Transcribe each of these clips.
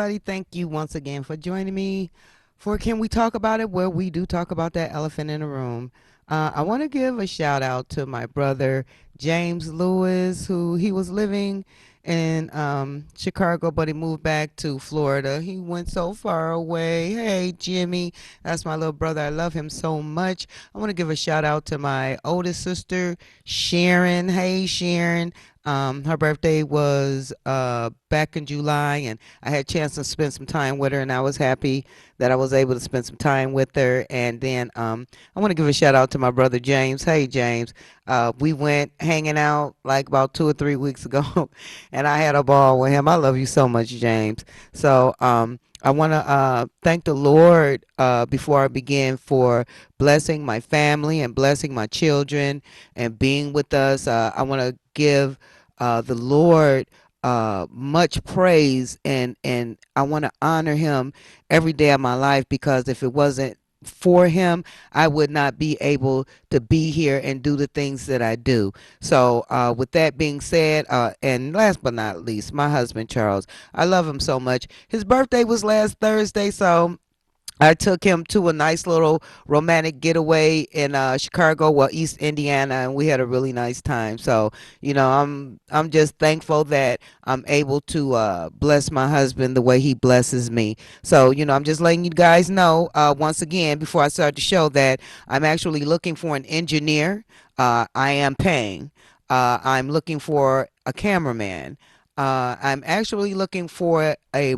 everybody. Thank you once again for joining me for Can We Talk About It, where we do talk about that elephant in the room. I want to give a shout out to my brother James Lewis, who he was living in Chicago, but he moved back to Florida. He went so far away. Hey, Jimmy, that's my little brother. I love him so much. I want to give a shout out to my oldest sister, Sharon. Hey, Sharon. Her birthday was back in July, and I had a chance to spend some time with her, and I was happy that I was able to spend some time with her. And then I want to give a shout out to my brother James. Hey, James. We went hanging out like about 2 or 3 weeks ago, and I had a ball with him. I love you so much, James. So I want to thank the Lord before I begin for blessing my family and blessing my children and being with us. I want to give the Lord much praise, and I want to honor him every day of my life, because if it wasn't for him, I would not be able to be here and do the things that I do. So with that being said, and last but not least, my husband Charles, I love him so much. His birthday was last Thursday, so I took him to a nice little romantic getaway in Chicago, well, East Indiana, and we had a really nice time. So, I'm just thankful that I'm able to bless my husband the way he blesses me. So, I'm just letting you guys know once again before I start the show that I'm actually looking for an engineer. I am paying. I'm looking for a cameraman. I'm actually looking for a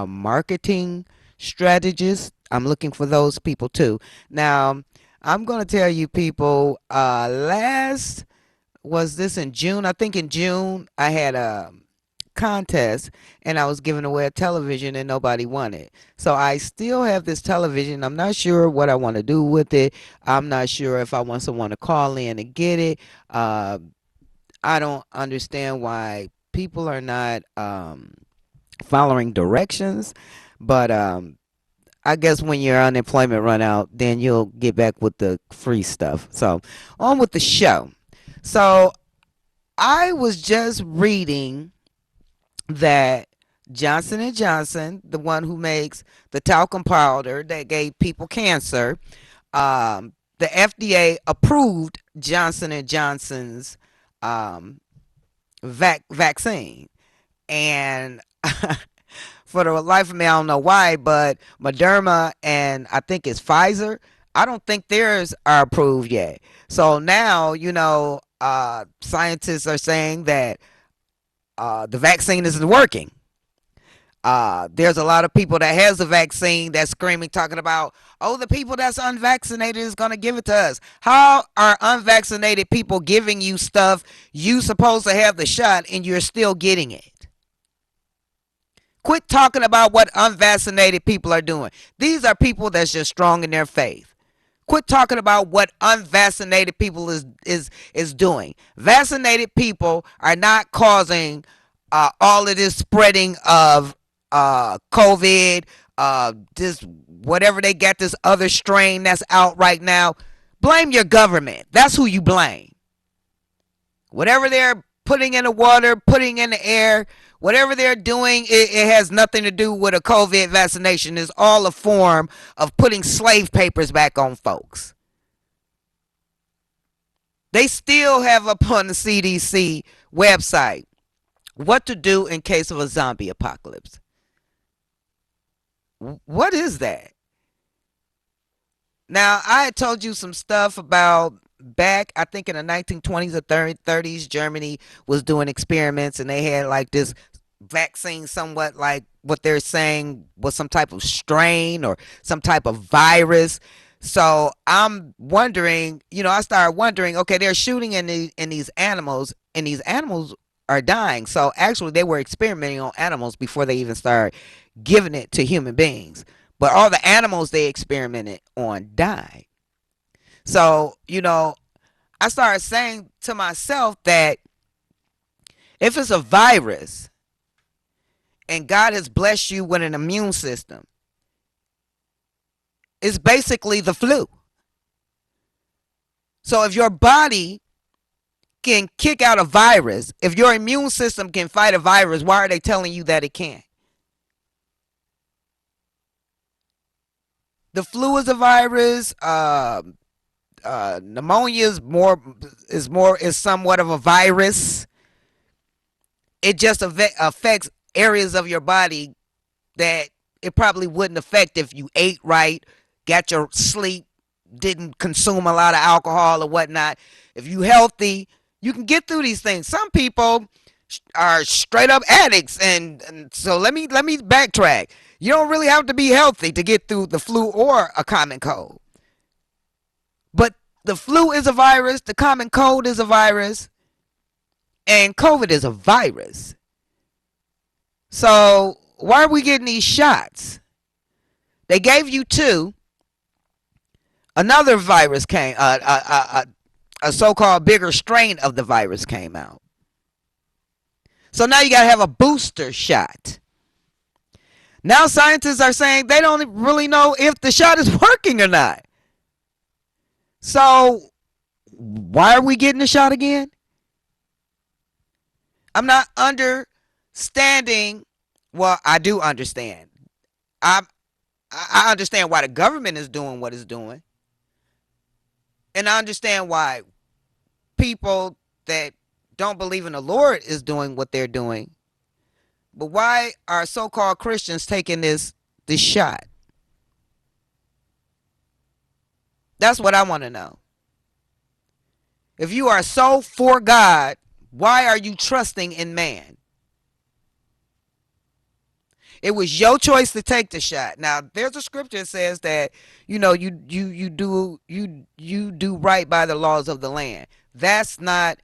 marketing strategists. I'm looking for those people too. Now, I'm going to tell you people, last, was this in June? I think in June, I had a contest and I was giving away a television and nobody won it. So I still have this television. I'm not sure what I want to do with it. I'm not sure if I want someone to call in and get it. I don't understand why people are not following directions, but I guess when your unemployment run out, then you'll get back with the free stuff. So on with the show. So I was just reading that Johnson and Johnson, the one who makes the talcum powder that gave people cancer, the FDA approved Johnson and Johnson's um, vaccine, and for the life of me, I don't know why, but Moderna and I think it's Pfizer, I don't think theirs are approved yet. So now, scientists are saying that the vaccine isn't working. There's a lot of people that has the vaccine that's screaming, talking about, oh, the people that's unvaccinated is going to give it to us. How are unvaccinated people giving you stuff you supposed to have the shot and you're still getting it? Quit talking about what unvaccinated people are doing. These are people that's just strong in their faith. Quit talking about what unvaccinated people is doing. Vaccinated people are not causing all of this spreading of COVID, this whatever they got, this other strain that's out right now. Blame your government. That's who you blame. Whatever they're putting in the water, putting in the air, whatever they're doing, it has nothing to do with a COVID vaccination. It's all a form of putting slave papers back on folks. They still have up on the CDC website what to do in case of a zombie apocalypse. What is that? Now, I had told you some stuff about back, I think in the 1920s or 30s, Germany was doing experiments and they had like this vaccine, somewhat like what they're saying was some type of strain or some type of virus. So I'm wondering, I started wondering, okay, they're shooting in these animals, and these animals are dying. So actually, they were experimenting on animals before they even started giving it to human beings. But all the animals they experimented on died. So, I started saying to myself that if it's a virus and God has blessed you with an immune system, it's basically the flu. So if your body can kick out a virus, if your immune system can fight a virus, why are they telling you that it can't? The flu is a virus. Pneumonia is somewhat of a virus. It just affects areas of your body that it probably wouldn't affect if you ate right, got your sleep, didn't consume a lot of alcohol or whatnot. If you healthy, you can get through these things. Some people are straight up addicts, and so let me backtrack. You don't really have to be healthy to get through the flu or a common cold. But the flu is a virus, the common cold is a virus, and COVID is a virus. So why are we getting these shots? They gave you two. Another virus came, a so-called bigger strain of the virus came out. So now you got to have a booster shot. Now scientists are saying they don't really know if the shot is working or not. So why are we getting the shot again? I'm not understanding. Well, I do understand. I I understand why the government is doing what it's doing, and I understand why people that don't believe in the Lord is doing what they're doing. But why are so-called Christians taking this shot? That's what I want to know. If you are so for God, why are you trusting in man? It was your choice to take the shot. Now, there's a scripture that says that you do right by the laws of the land. That's not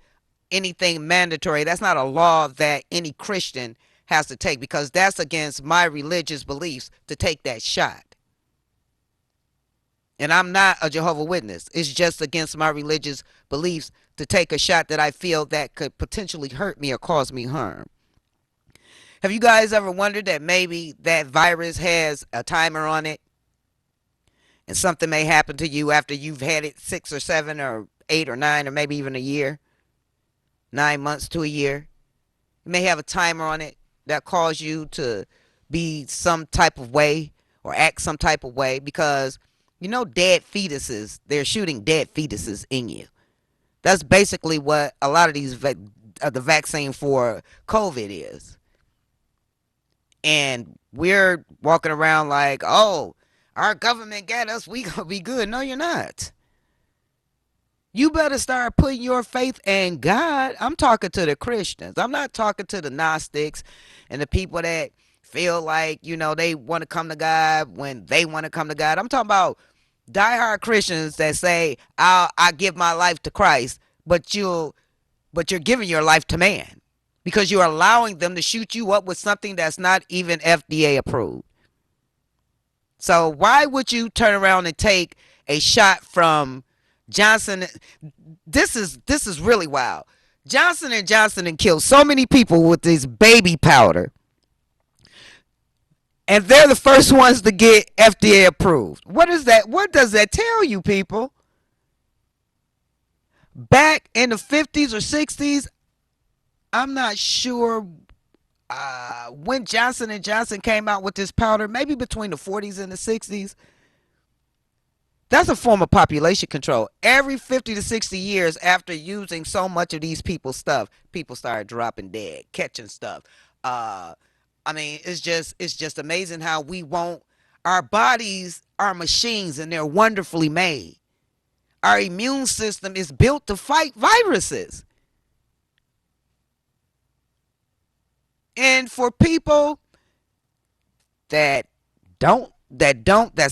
anything mandatory. That's not a law that any Christian has to take, because that's against my religious beliefs to take that shot. And I'm not a Jehovah's Witness. It's just against my religious beliefs to take a shot that I feel that could potentially hurt me or cause me harm. Have you guys ever wondered that maybe that virus has a timer on it, and something may happen to you after you've had it 6 or 7 or 8 or 9 or maybe even a year, 9 months to a year? It may have a timer on it that cause you to be some type of way or act some type of way, because dead fetuses, they're shooting dead fetuses in you. That's basically what a lot of the vaccine for COVID is. And we're walking around like, oh, our government got us, we gonna be good. No, you're not. You better start putting your faith in God. I'm talking to the Christians. I'm not talking to the Gnostics and the people that feel like, they want to come to God when they want to come to God. I'm talking about diehard Christians that say, I give my life to Christ, but you're giving your life to man, because you're allowing them to shoot you up with something that's not even FDA approved. So why would you turn around and take a shot from Johnson? This is really wild. Johnson and Johnson and killed so many people with this baby powder, and they're the first ones to get FDA approved. What is that? What does that tell you, people? Back in the 50s or 60s, I'm not sure when Johnson and Johnson came out with this powder, maybe between the 40s and the 60s. That's a form of population control. Every 50 to 60 years after using so much of these people's stuff, people started dropping dead, catching stuff. It's just amazing how we won't. Our bodies are machines, and they're wonderfully made. Our immune system is built to fight viruses. And for people that's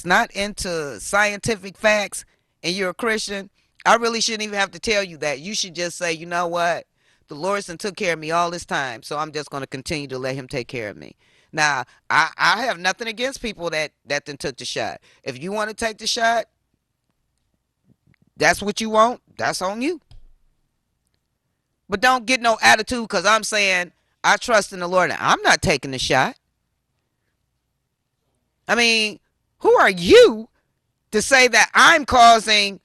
not into scientific facts, and you're a Christian, I really shouldn't even have to tell you that. You should just say, you know what? The Lord's done took care of me all this time, so I'm just going to continue to let him take care of me. Now, I have nothing against people that then took the shot. If you want to take the shot, that's what you want, that's on you. But don't get no attitude because I'm saying I trust in the Lord and I'm not taking the shot. I mean, who are you to say that I'm causing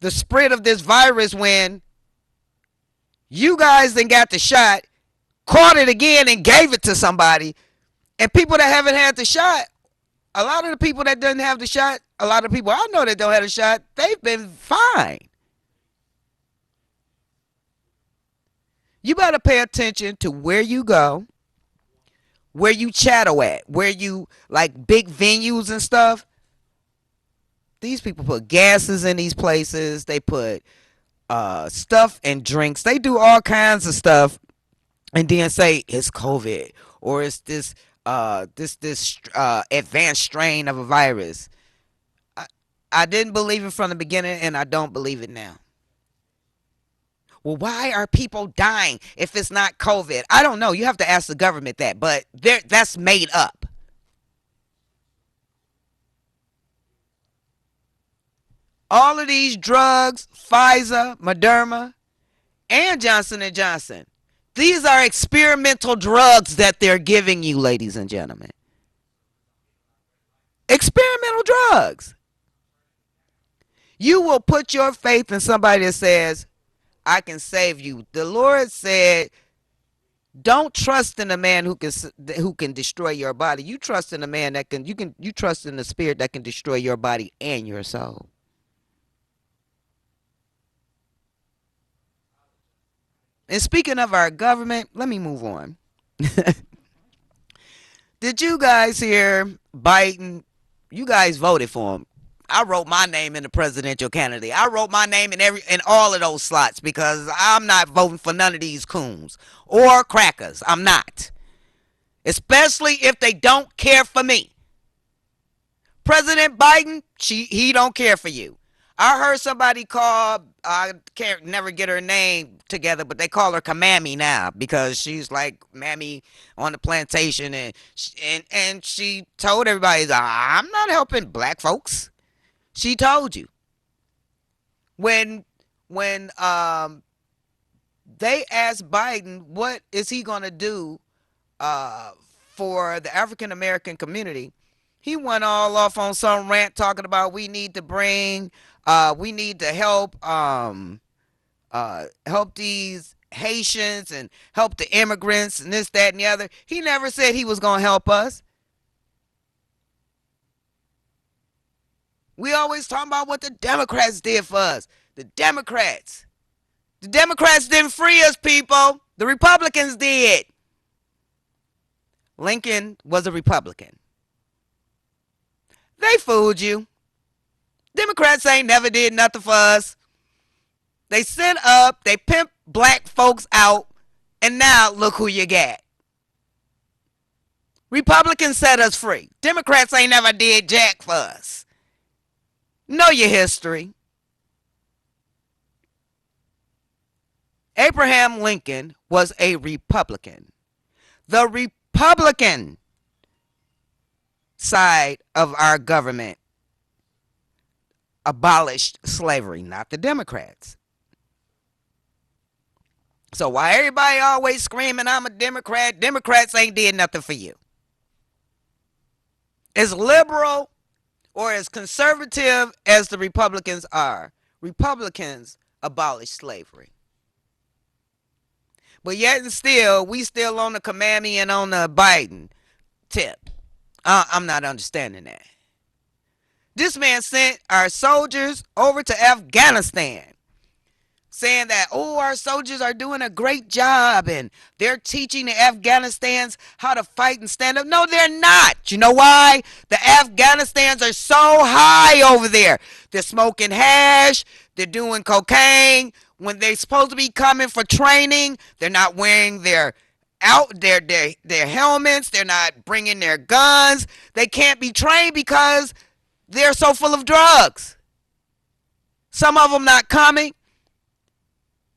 the spread of this virus when you guys then got the shot, caught it again and gave it to somebody, and people that haven't had the shot A lot of the people that doesn't have the shot, a lot of people I know that don't have the shot, they've been fine. You better pay attention to where you go, where you chattel at, where you like big venues and stuff. These people put gases in these places. They put stuff and drinks. They do all kinds of stuff, and then say it's COVID or it's this advanced strain of a virus. I, I didn't believe it from the beginning, and I don't believe it now. Well, why are people dying if it's not COVID? I don't know. You have to ask the government that, but that's made up. All of these drugs, Pfizer, Moderna, and Johnson and Johnson. These are experimental drugs that they're giving you, ladies and gentlemen. Experimental drugs. You will put your faith in somebody that says, I can save you. The Lord said, don't trust in a man who can destroy your body. You trust in a man that you trust in the spirit that can destroy your body and your soul. And speaking of our government, let me move on. Did you guys hear Biden? You guys voted for him. I wrote my name in the presidential candidate. I wrote my name in all of those slots because I'm not voting for none of these coons or crackers. I'm not. Especially if they don't care for me. President Biden, he don't care for you. I heard somebody call, I can't never get her name together, but they call her Kamami now because she's like Mammy on the plantation, and she told everybody, I'm not helping black folks. She told you when they asked Biden what is he gonna do uh, for the African American community, he went all off on some rant talking about we need to help these Haitians and help the immigrants and this, that, and the other. He never said he was gonna help us. We always talking about what the Democrats did for us. The Democrats. The Democrats didn't free us, people. The Republicans did. Lincoln was a Republican. They fooled you. Democrats ain't never did nothing for us. They sent up, they pimped black folks out, and now look who you got. Republicans set us free. Democrats ain't never did jack for us. Know your history. Abraham Lincoln was a Republican. The Republican side of our government abolished slavery, not the Democrats. So why everybody always screaming I'm a Democrat, Democrats ain't did nothing for you. As liberal or as conservative as the Republicans are, Republicans abolished slavery. But yet and still, we still on the Kamami and on the Biden tip. I'm not understanding that. This man sent our soldiers over to Afghanistan saying that, oh, our soldiers are doing a great job and they're teaching the Afghanistans how to fight and stand up. No, they're not. You know why? The Afghanistans are so high over there. They're smoking hash. They're doing cocaine. When they're supposed to be coming for training, they're not wearing their helmets. They're not bringing their guns. They can't be trained because they're so full of drugs. Some of them not coming.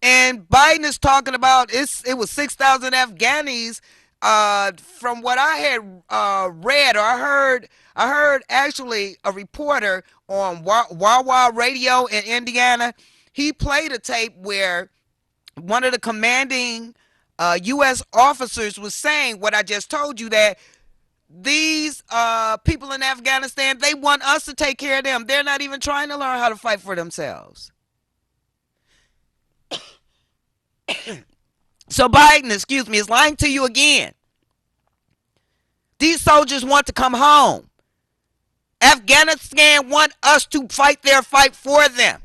And Biden is talking about it was 6,000 Afghanis. From what I had read or I heard actually a reporter on Wawa Radio in Indiana. He played a tape where one of the commanding U.S. officers was saying what I just told you, that these people in Afghanistan, they want us to take care of them. They're not even trying to learn how to fight for themselves. So Biden, is lying to you again. These soldiers want to come home. Afghanistan want us to fight their fight for them.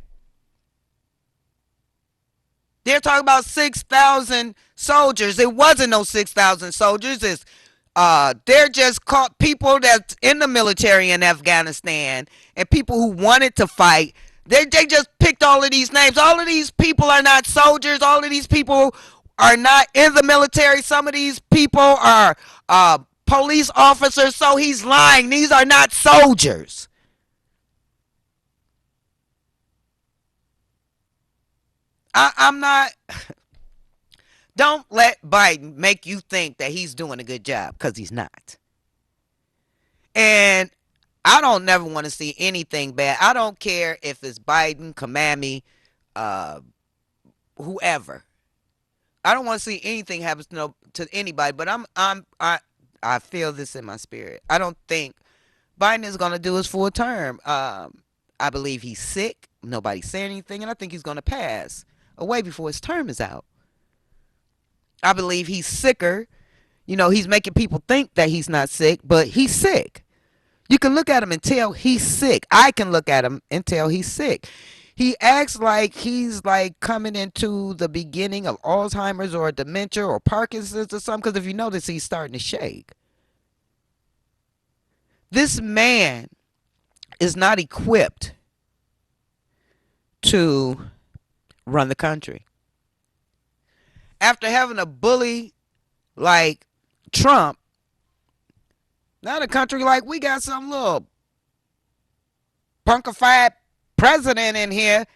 They're talking about 6,000 soldiers. It wasn't no 6,000 soldiers. They're just caught people that's in the military in Afghanistan and people who wanted to fight. They just picked all of these names. All of these people are not soldiers. All of these people are not in the military. Some of these people are police officers. So he's lying. These are not soldiers. I'm not. Don't let Biden make you think that he's doing a good job, because he's not. And I don't never want to see anything bad. I don't care if it's Biden, Kamami, uh, whoever. I don't want to see anything happen to, no, to anybody. But I feel this in my spirit. I don't think Biden is going to do his full term. I believe he's sick. Nobody said anything, and I think he's going to pass away before his term is out. I believe he's sicker. You know, he's making people think that he's not sick, but he's sick. You can look at him and tell he's sick. I can look at him and tell he's sick. He acts like he's like coming into the beginning of Alzheimer's or dementia or Parkinson's or something, because if you notice, he's starting to shake. This man is not equipped to run the country. After having a bully like Trump, now the country like we got some little punkified president in here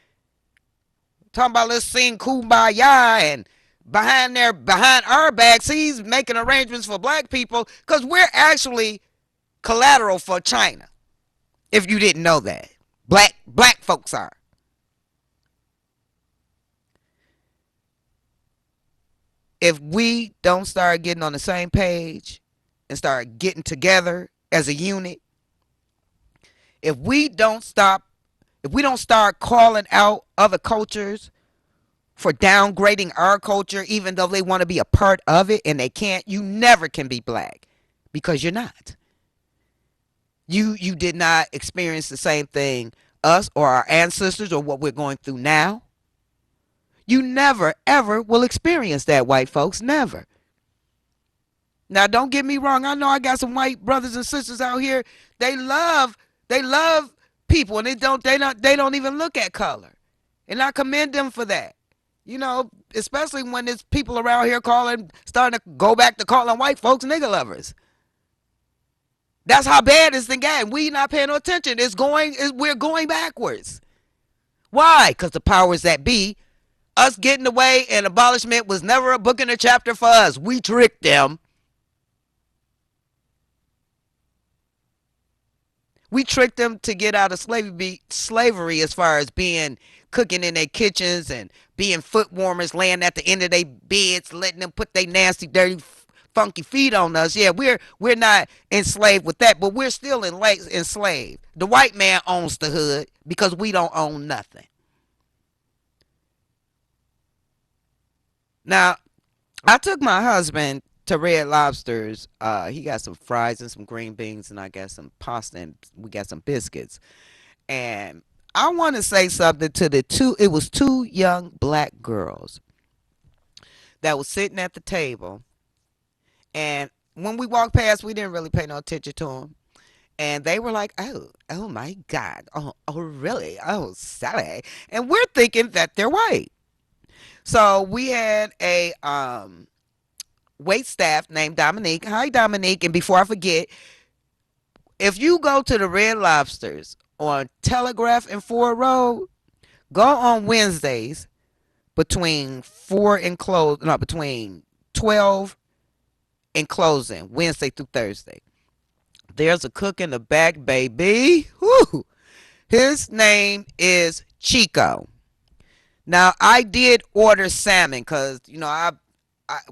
talking about let's sing kumbaya, and behind our backs he's making arrangements for black people, because we're actually collateral for China. If you didn't know that, black folks are. If we don't start getting on the same page and start getting together as a unit, if we don't start calling out other cultures for downgrading our culture, even though they want to be a part of it and they can't, you never can be black, because you're not. You did not experience the same thing us or our ancestors or what we're going through now. You never, ever will experience that, white folks. Never. Now, don't get me wrong. I know I got some white brothers and sisters out here. They love people, and they don't even look at color. And I commend them for that. You know, especially when there's people around here starting to go back to calling white folks nigger lovers. That's how bad it's getting. We not paying no attention. We're going backwards. Why? Because the powers that be, us getting away and abolishment was never a book in a chapter for us. We tricked them. We tricked them to get out of slavery as far as cooking in their kitchens and being foot warmers, laying at the end of their beds, letting them put their nasty, dirty, funky feet on us. Yeah, we're not enslaved with that, but we're still enslaved. The white man owns the hood because we don't own nothing. Now, I took my husband to Red Lobster's. He got some fries and some green beans, and I got some pasta, and we got some biscuits. And I want to say something to it was two young black girls that was sitting at the table. And when we walked past, we didn't really pay no attention to them. And they were like, oh my God. Oh, really? Oh, Sally. And we're thinking that they're white. So we had a wait staff named Dominique. Hi, Dominique. And before I forget, if you go to the Red Lobsters on Telegraph and Ford Road, go on Wednesdays between 12 and closing, Wednesday through Thursday. There's a cook in the back, baby. Whew. His name is Chico. Now, I did order salmon because,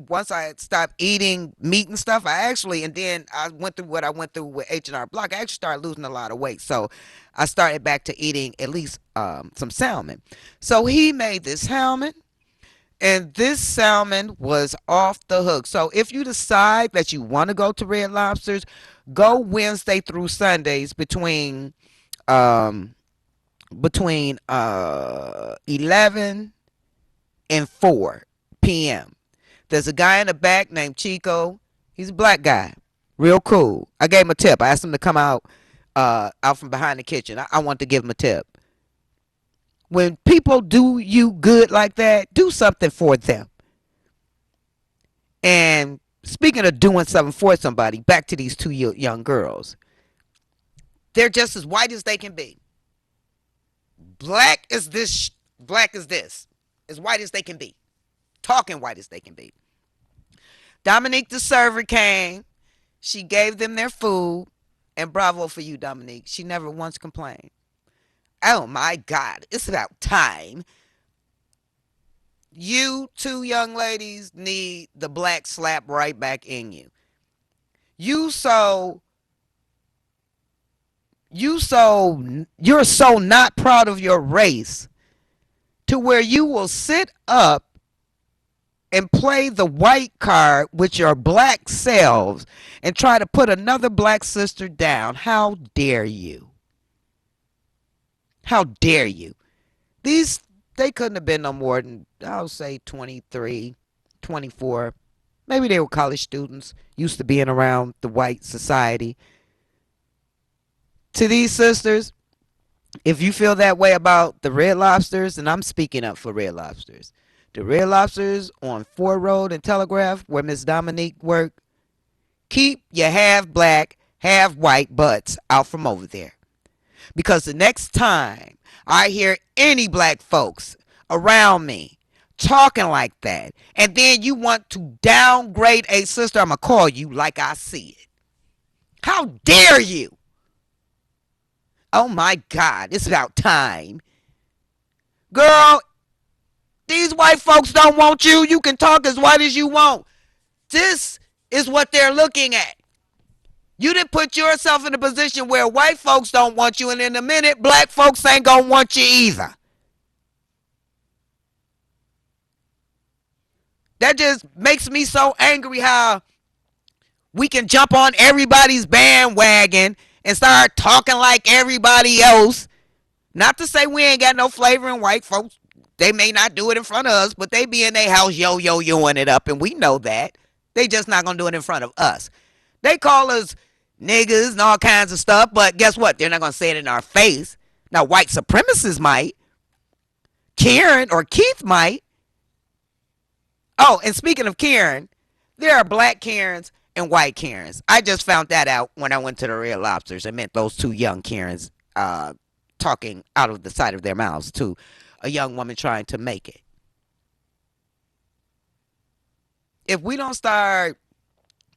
once I stopped eating meat and stuff, and then I went through what I went through with H&R Block. I actually started losing a lot of weight. So I started back to eating at least some salmon. So he made this salmon, and this salmon was off the hook. So if you decide that you want to go to Red Lobsters, Go Wednesday through Sundays um, between 11 and 4 p.m. There's a guy in the back named Chico. He's a black guy. Real cool. I gave him a tip. I asked him to come out from behind the kitchen. I want to give him a tip. When people do you good like that, do something for them. And speaking of doing something for somebody, back to these two young girls. They're just as white as they can be. Black as this, black as this. As white as they can be. Talking white as they can be. Dominique, the server, came. She gave them their food. And bravo for you, Dominique. She never once complained. Oh my God, it's about time. You two young ladies need the black slap right back in you. You so you're so not proud of your race to where you will sit up and play the white card with your black selves and try to put another black sister down. How dare you? How dare you? They couldn't have been no more than, I'll say 23, 24. Maybe they were college students, used to being around the white society. To these sisters, if you feel that way about the Red Lobsters, and I'm speaking up for Red Lobsters, the Red Lobsters on Ford Road and Telegraph, where Miss Dominique worked, keep your half black, half white butts out from over there. Because the next time I hear any black folks around me talking like that, and then you want to downgrade a sister, I'm going to call you like I see it. How dare you? Oh my God, it's about time. Girl, these white folks don't want you. You can talk as white as you want. This is what they're looking at. You didn't put yourself in a position where white folks don't want you, and in a minute, black folks ain't gonna want you either. That just makes me so angry how we can jump on everybody's bandwagon and start talking like everybody else. Not to say we ain't got no flavor in white folks. They may not do it in front of us, but they be in their house yo-yo-yoing it up, and we know that. They just not gonna do it in front of us. They call us niggas and all kinds of stuff, but guess what? They're not gonna say it in our face. Now, white supremacists might. Karen or Keith might. Oh, and speaking of Karen, there are black Karens and white Karens. I just found that out when I went to the Red Lobsters. It meant those two young Karens talking out of the side of their mouths to a young woman trying to make it. If we don't start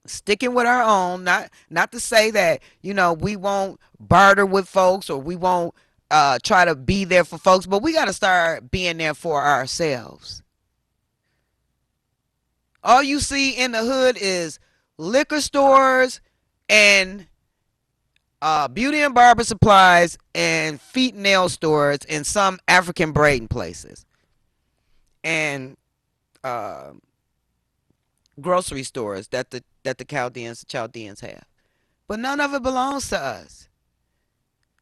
sticking with our own, not to say that, we won't barter with folks or we won't try to be there for folks, but we got to start being there for ourselves. All you see in the hood is liquor stores and beauty and barber supplies and feet and nail stores and some African braiding places and grocery stores that the Chaldeans have. But none of it belongs to us.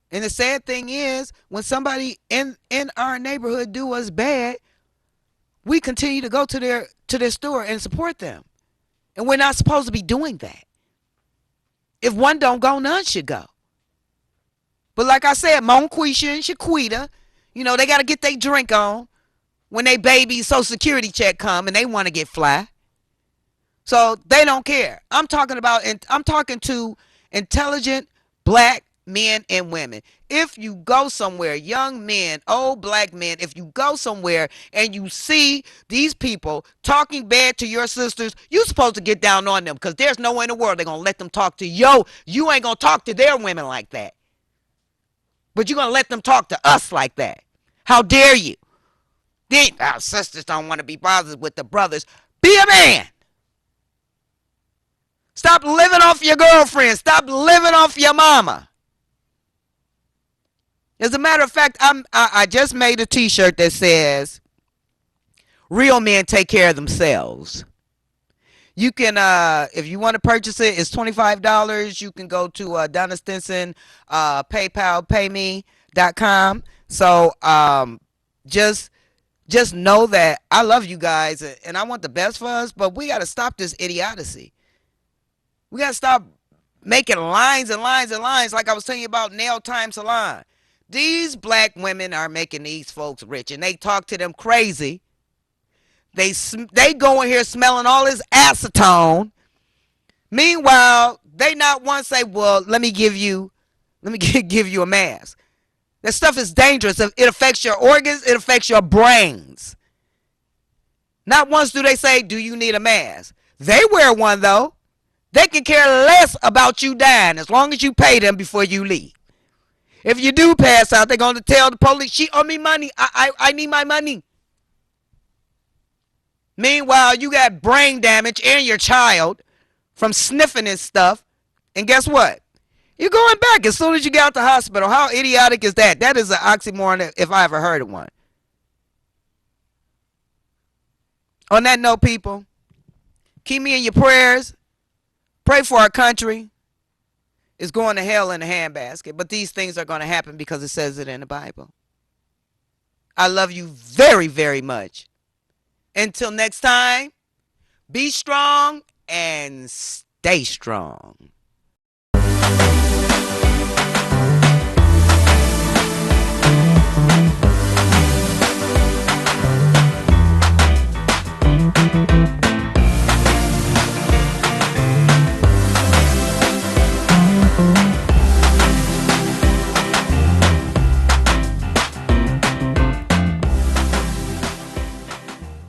And the sad thing is, when somebody in our neighborhood do us bad, we continue to go to their store and support them. And we're not supposed to be doing that. If one don't go, none should go. But like I said, Monquisha and Shaquita, they got to get their drink on when they baby Social Security check come and they want to get fly. So they don't care. I'm talking to intelligent black men and women. If you go somewhere, young men, old black men, if you go somewhere and you see these people talking bad to your sisters, you're supposed to get down on them, because there's no way in the world they're going to let them talk to you. You ain't going to talk to their women like that. But you're going to let them talk to us like that. How dare you? Then our sisters don't want to be bothered with the brothers. Be a man. Stop living off your girlfriend. Stop living off your mama. As a matter of fact, I just made a t-shirt that says, real men take care of themselves. You can, if you want to purchase it, it's $25. You can go to Donna Stinson, PayPal, PayMe.com. So just just know that I love you guys and I want the best for us, but we got to stop this idiocy. We got to stop making lines and lines and lines like I was telling you about Nail Time Salon. These black women are making these folks rich and they talk to them crazy. They go in here smelling all this acetone. Meanwhile, they not once say, "Well, let me give you a mask." That stuff is dangerous. It affects your organs. It affects your brains. Not once do they say, "Do you need a mask?" They wear one though. They can care less about you dying as long as you pay them before you leave. If you do pass out, they're going to tell the police, "She owe me money. I need my money." Meanwhile, you got brain damage and your child from sniffing this stuff. And guess what? You're going back as soon as you get out the hospital. How idiotic is that? That is an oxymoron if I ever heard of one. On that note, people, keep me in your prayers. Pray for our country. It's going to hell in a handbasket. But these things are going to happen because it says it in the Bible. I love you very, very much. Until next time, be strong and stay strong.